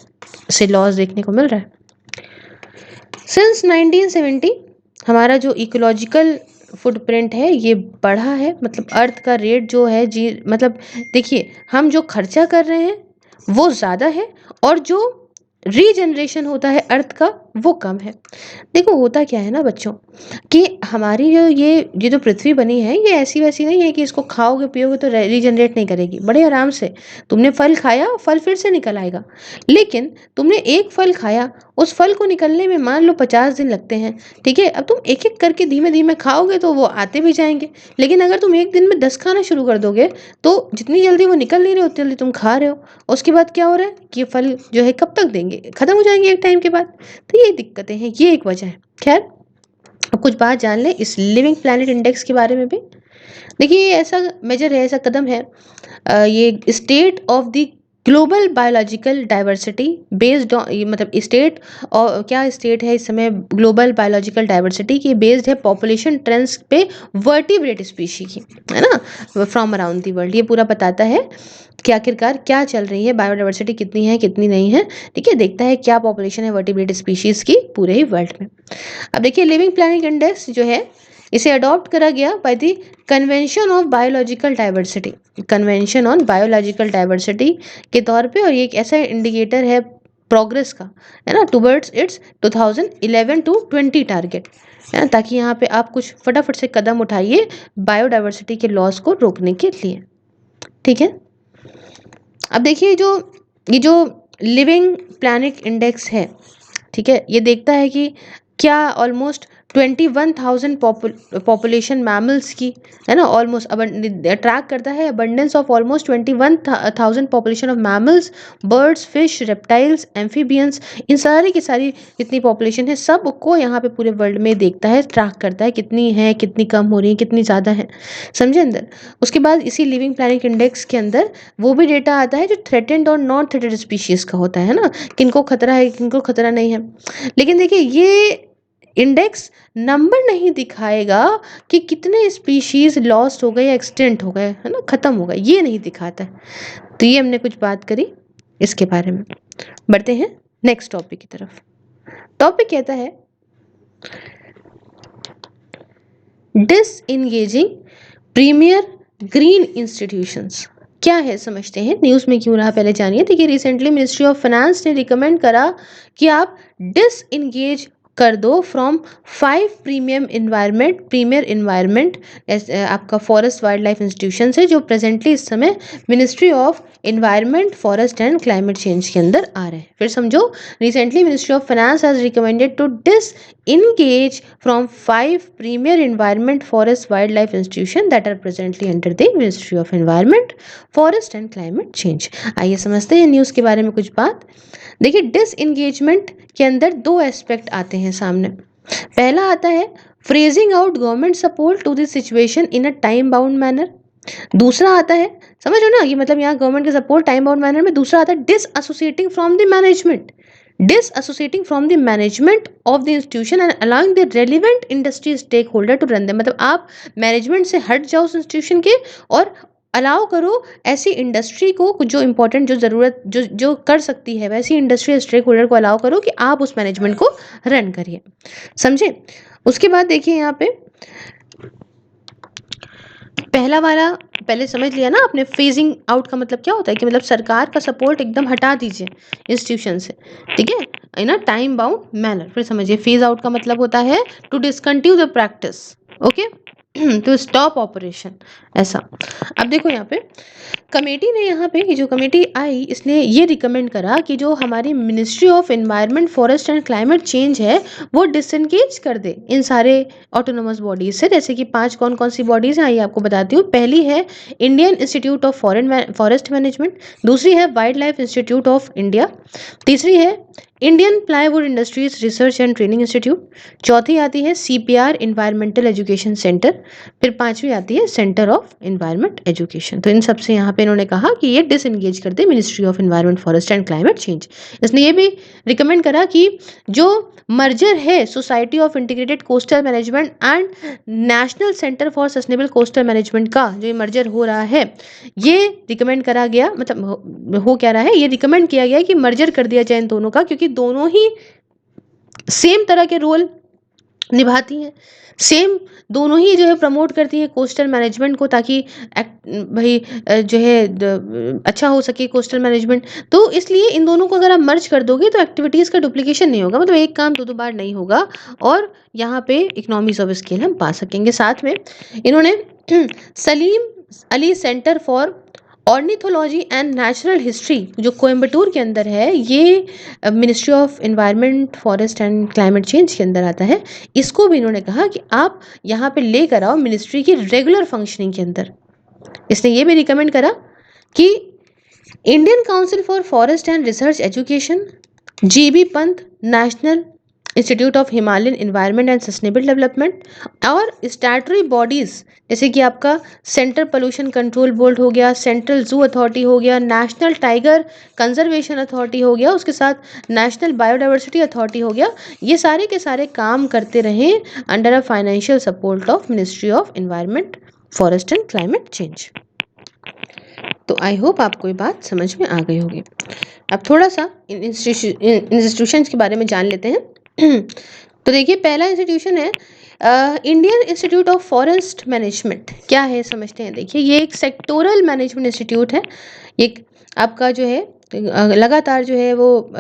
[SPEAKER 1] से लॉस देखने को मिल रहा है। सिंस 1970 हमारा जो इकोलॉजिकल फुटप्रिंट है ये बढ़ा है, मतलब अर्थ का रेट जो है जी, मतलब देखिए, हम जो खर्चा कर रहे हैं वो ज़्यादा है, और जो रीजनरेशन होता है अर्थ का वो कम है। देखो, होता क्या है ना बच्चों, कि हमारी जो ये जो पृथ्वी बनी है, ये ऐसी वैसी नहीं है कि इसको खाओगे पियोगे तो रीजनरेट नहीं करेगी। बड़े आराम से तुमने फल खाया, फल फिर से निकल आएगा। लेकिन तुमने एक फल खाया, उस फल को निकलने में मान लो 50 दिन लगते हैं, ठीक है। अब तुम एक एक करके धीमे धीमे खाओगे तो वो आते भी जाएंगे। लेकिन अगर तुम एक दिन में 10 खाना शुरू कर दोगे तो जितनी जल्दी वो निकल नहीं रहे उतनी जल्दी तुम खा रहे हो। उसके बाद क्या हो रहा है कि ये फल जो है कब तक देंगे, खत्म हो जाएंगे एक टाइम के बाद। तो ये दिक्कतें हैं, ये एक वजह है। खैर, अब कुछ बात जान ले इस लिविंग प्लैनेट इंडेक्स के बारे में भी। देखिए, ये ऐसा मेजर है, ऐसा कदम है, ये state of the global biological diversity based on, मतलब स्टेट, और क्या स्टेट है इस समय ग्लोबल बायोलॉजिकल डाइवर्सिटी की, बेस्ड है पॉपुलेशन ट्रेंड्स पे वर्टिब्रेट स्पीशी की, है ना, फ्रॉम अराउंड द वर्ल्ड। ये पूरा बताता है कि आखिरकार क्या चल रही है, बायोडाइवर्सिटी कितनी है कितनी नहीं है। ठीक है, देखता है क्या पॉपुलेशन है वर्टिब्रेट स्पीशीज़ की पूरे ही वर्ल्ड में। अब देखिए, लिविंग प्लैनेट इंडेक्स जो है इसे अडॉप्ट करा गया by the convention of biological diversity, convention on biological diversity के तौर पे। और ये एक ऐसा इंडिकेटर है प्रोग्रेस का, है ना, टुवर्ड्स इट्स 2011 टू 20 टारगेट, है ना, ताकि यहाँ पे आप कुछ फटाफट से कदम उठाइए बायोडाइवर्सिटी के लॉस को रोकने के लिए। ठीक है, अब देखिए ये जो लिविंग प्लैनेट इंडेक्स है, ठीक है, ये देखता है कि क्या ऑलमोस्ट 21,000 पॉपुलेशन मैमल्स की, है ना, ऑलमोस्ट ट्रैक करता है abundance of almost 21,000 population of mammals, birds, fish, reptiles, amphibians, इन सारी की सारी जितनी पॉपुलेशन है सबको यहाँ पे पूरे वर्ल्ड में देखता है, ट्रैक करता है कितनी है, कितनी कम हो रही है, कितनी ज़्यादा है, समझे अंदर। उसके बाद इसी लिविंग प्लैनेट इंडेक्स के अंदर वो भी डेटा आता है जो थ्रेटेंड और नॉन थ्रेटेड स्पीशीज़ का होता है ना, किनको खतरा है किनको खतरा नहीं है। लेकिन देखिए ये इंडेक्स नंबर नहीं दिखाएगा कि कितने स्पीशीज लॉस्ट हो गए या एक्सटेंट हो गए, है ना, खत्म हो गए, ये नहीं दिखाता है। तो ये हमने कुछ बात करी इसके बारे में। बढ़ते हैं नेक्स्ट टॉपिक की तरफ। टॉपिक कहता है डिसएंगेजिंग प्रीमियर ग्रीन इंस्टीट्यूशंस। क्या है समझते हैं, न्यूज़ में क्यों रहा पहले जानिए। देखिए रिसेंटली मिनिस्ट्री ऑफ फाइनेंस ने रिकमेंड करा कि आप डिसएंगेज कर दो फ्रॉम 5 प्रीमियर इन्वायरमेंट आपका फॉरेस्ट वाइल्ड लाइफ इंस्टीट्यूशन है, जो प्रेजेंटली इस समय ministry of environment forest and climate change के अंदर आ रहे हैं। फिर समझो, recently ministry of finance has recommended to disengage from 5 premier environment forest wildlife institution that are presently under the Ministry of Environment, Forest and Climate Change। आइए समझते हैं न्यूज़ के बारे में कुछ बात। देखिए डिसएंगेजमेंट के अंदर दो एस्पेक्ट आते हैं सामने। पहला आता है phasing out government support to this situation in a time bound manner. दूसरा आता है, समझ लो ना, ये मतलब यहाँ गवर्नमेंट के सपोर्ट टाइम बाउंड मैनर में। दूसरा आता है disassociating from the management, disassociating from the management of the institution and allowing the relevant industry stakeholder to run them। मतलब आप मैनेजमेंट से हट जाओ उस इंस्टीट्यूशन के और अलाउ करो ऐसी इंडस्ट्री को, जो इंपॉर्टेंट, जो ज़रूरत, जो कर सकती है, वैसी इंडस्ट्री स्टेक होल्डर को अलाउ करो कि आप उस मैनेजमेंट को रन करिए, समझे। उसके बाद देखिए यहाँ पे पहला वाला पहले समझ लिया ना आपने, फेजिंग आउट का मतलब क्या होता है कि मतलब सरकार का सपोर्ट एकदम हटा दीजिए इंस्टीट्यूशन से, ठीक है, in a time bound manner. फिर समझिए फेज आउट का मतलब होता है to discontinue the practice, okay, to stop operation, ऐसा। अब देखो यहाँ पे कमेटी ने, यहाँ पे ये जो कमेटी आई इसने ये रिकमेंड करा कि जो हमारी ministry of environment forest and climate change है वो डिसएंगेज कर दे इन सारे ऑटोनोमस बॉडीज से। जैसे कि 5 कौन कौन सी बॉडीज हैं आइए आपको बताती हूँ। पहली है Indian institute of forest management, दूसरी है wild life institute of India, तीसरी है Indian plywood industries research and training institute, चौथी आती है CPR इन्वायरमेंटल एजुकेशन सेंटर, फिर पांचवी आती है सेंटर ऑफ इन्वायरमेंट एजुकेशन। तो इन सबसे यहाँ पे इन्होंने कहा कि ये डिसएंगेज कर दे ministry of environment forest and climate change. इसने ये भी रिकमेंड करा कि जो मर्जर है society of integrated coastal management and national centre for sustainable coastal management का जो ये मर्जर हो रहा है, ये रिकमेंड करा गया, मतलब हो क्या रहा है, ये रिकमेंड किया गया कि मर्जर कर दिया जाए इन दोनों का, क्योंकि दोनों ही सेम तरह के रोल निभाती हैं, सेम दोनों ही जो है प्रमोट करती है कोस्टल मैनेजमेंट को, ताकि भाई जो है अच्छा हो सके कोस्टल मैनेजमेंट। तो इसलिए इन दोनों को अगर आप मर्ज कर दोगे तो एक्टिविटीज़ का डुप्लीकेशन नहीं होगा, मतलब एक काम दो बार नहीं होगा और यहाँ पे इकोनॉमीज ऑफ स्केल हम पा सकेंगे। साथ में इन्होंने Salim Ali centre for ornithology and natural history जो कोयम्बटूर के अंदर है, ये ministry of environment forest and climate change के अंदर आता है, इसको भी इन्होंने कहा कि आप यहाँ पे लेकर आओ मिनिस्ट्री की रेगुलर फंक्शनिंग के अंदर। इसने ये भी रिकमेंड करा कि Indian council for forest and research education, GB Pant national institute of Himalayan environment and sustainable development और स्टैट्यूटरी बॉडीज़ जैसे कि आपका सेंट्रल पोल्यूशन कंट्रोल बोर्ड हो गया, सेंट्रल जू अथॉरिटी हो गया, नेशनल टाइगर कंजर्वेशन अथॉरिटी हो गया, उसके साथ नेशनल बायोडाइवर्सिटी अथॉरिटी हो गया, ये सारे के सारे काम करते रहें under a financial support of ministry of environment forest and climate change. तो आई होप आपको ये बात समझ में आ गई होगी। अब थोड़ा सा इन इंस्टीट्यूशन के बारे में जान लेते हैं। तो देखिए पहला इंस्टीट्यूशन है Indian institute of forest management. क्या है समझते हैं। देखिए ये एक सेक्टोरल मैनेजमेंट इंस्टीट्यूट है, एक आपका जो है लगातार जो है वो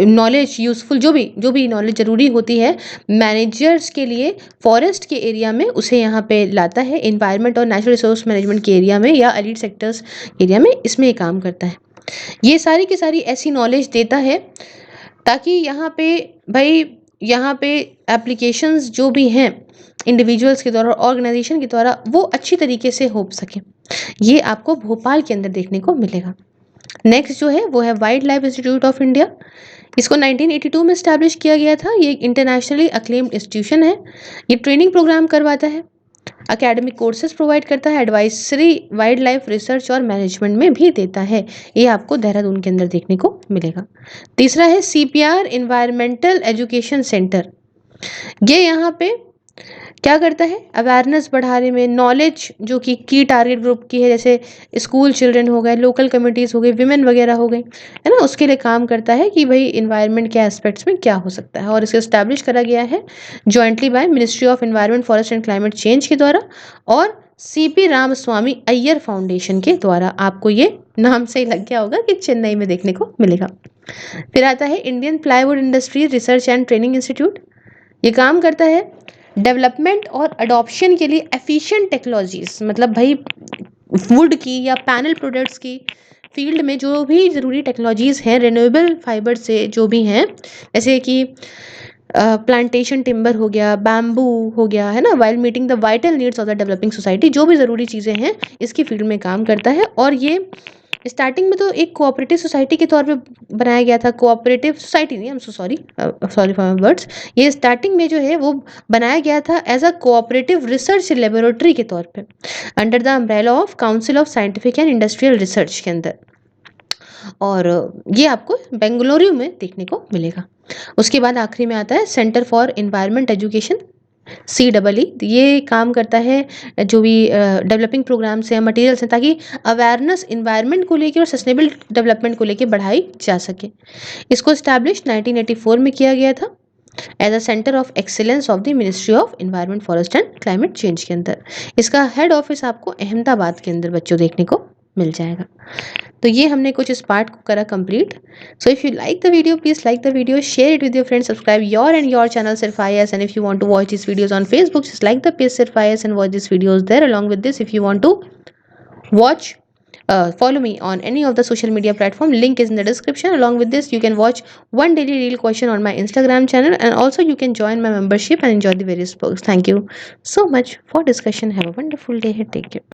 [SPEAKER 1] नॉलेज यूज़फुल जो भी नॉलेज ज़रूरी होती है मैनेजर्स के लिए फॉरेस्ट के एरिया में, उसे यहाँ पे लाता है। एनवायरनमेंट और नेचुरल रिसोर्स मैनेजमेंट के एरिया में या एलीट सेक्टर्स एरिया में इसमें ये काम करता है। ये सारी की सारी ऐसी नॉलेज देता है ताकि यहाँ पे भाई यहाँ पे एप्लीकेशंस जो भी हैं इंडिविजुअल्स के द्वारा, ऑर्गेनाइजेशन के द्वारा, वो अच्छी तरीके से हो सके। ये आपको भोपाल के अंदर देखने को मिलेगा। नेक्स्ट जो है वो है wild life institute of India. इसको 1982 में स्टैब्लिश किया गया था। ये एक इंटरनेशनली अक्लेम्ड इंस्टीट्यूशन है। ये ट्रेनिंग प्रोग्राम करवाता है, एकेडमिक कोर्सेज प्रोवाइड करता है, एडवाइजरी वाइल्ड लाइफ रिसर्च और मैनेजमेंट में भी देता है। ये आपको देहरादून के अंदर देखने को मिलेगा। तीसरा है सीपीआर इन्वायरमेंटल एजुकेशन सेंटर। ये यहाँ पे क्या करता है, अवेयरनेस बढ़ाने में, नॉलेज जो कि की टारगेट ग्रुप की है, जैसे स्कूल चिल्ड्रन हो गए, लोकल कम्युनिटीज़ हो गई, विमेन वगैरह हो गई, है ना, उसके लिए काम करता है कि भाई इन्वायरमेंट के एस्पेक्ट्स में क्या हो सकता है। और इसे इस्टेब्लिश करा गया है jointly by ministry of environment, forest and climate change के द्वारा और सीपी रामस्वामी अय्यर फाउंडेशन के द्वारा। आपको ये नाम से ही लग गया होगा कि चेन्नई में देखने को मिलेगा। फिर आता है Indian plywood industry research and training institute. ये काम करता है डेवलपमेंट और अडॉप्शन के लिए एफिशिएंट टेक्नोलॉजीज, मतलब भाई वुड की या पैनल प्रोडक्ट्स की फील्ड में जो भी ज़रूरी टेक्नोलॉजीज़ हैं, रिन्यूएबल फाइबर से जो भी हैं, जैसे कि प्लांटेशन टिम्बर हो गया, बैम्बू हो गया, है ना, while meeting the vital needs of the developing society, जो भी ज़रूरी चीज़ें हैं इसकी फील्ड में काम करता है। और ये स्टार्टिंग में तो एक कोऑपरेटिव सोसाइटी के तौर पे बनाया गया था। कोऑपरेटिव सोसाइटी नहीं, I am so sorry, sorry for my words. ये स्टार्टिंग में जो है वो बनाया गया था as a cooperative research laboratory के तौर पे, under the umbrella of council of scientific and industrial research के अंदर। और ये आपको बेंगलुरु में देखने को मिलेगा। उसके बाद आखिरी में आता है centre for environment education, CEE। ये काम करता है जो भी डेवलपिंग प्रोग्राम्स हैं, मटेरियल्स हैं, ताकि अवेयरनेस इन्वायरमेंट को लेकर और सस्टेनेबल डेवलपमेंट को लेकर बढ़ाई जा सके। इसको इस्टेब्लिश 1984 में किया गया था as a centre of excellence of the ministry of environment, forest and climate change के अंदर। इसका हेड ऑफिस आपको अहमदाबाद के अंदर बच्चों देखने को मिल जाएगा। तो ये हमने कुछ इस पार्ट को करा complete. So if you like the video, please like the video, share it with your friends, subscribe your and your channel Sirf IAS, and if you want to watch these videos on Facebook, just like the page Sirf IAS and watch these videos there. Along with this, if you want to watch follow me on any of the social media platform, link is in the description. Along with this, you can watch one daily reel question on my Instagram channel, and also you can join my membership and enjoy the various perks. Thank you so much for discussion. Have a wonderful day. Take care.